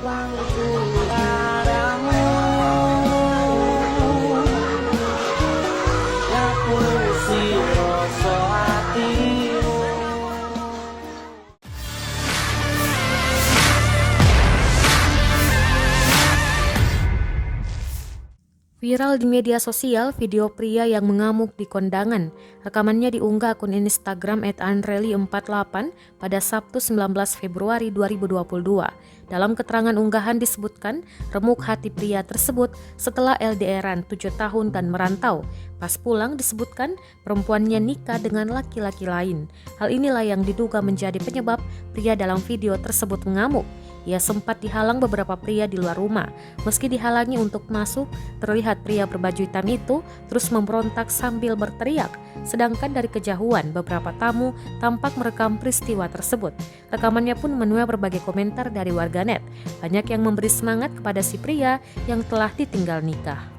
Waktu padamu aku si rasa hatimu. Viral di media sosial video pria yang mengamuk di kondangan. Rekamannya diunggah akun Instagram @andreli48 pada Sabtu 19 Februari 2022. Dalam keterangan unggahan disebutkan, remuk hati pria tersebut setelah LDRan 7 tahun dan merantau. Pas pulang disebutkan perempuannya nikah dengan laki-laki lain. Hal inilah yang diduga menjadi penyebab pria dalam video tersebut mengamuk. Ia sempat dihalang beberapa pria di luar rumah. Meski dihalangi untuk masuk, terlihat pria berbaju hitam itu terus memberontak sambil berteriak. Sedangkan dari kejauhan, beberapa tamu tampak merekam peristiwa tersebut. Rekamannya pun menuai berbagai komentar dari warganet. Banyak yang memberi semangat kepada si pria yang telah ditinggal nikah.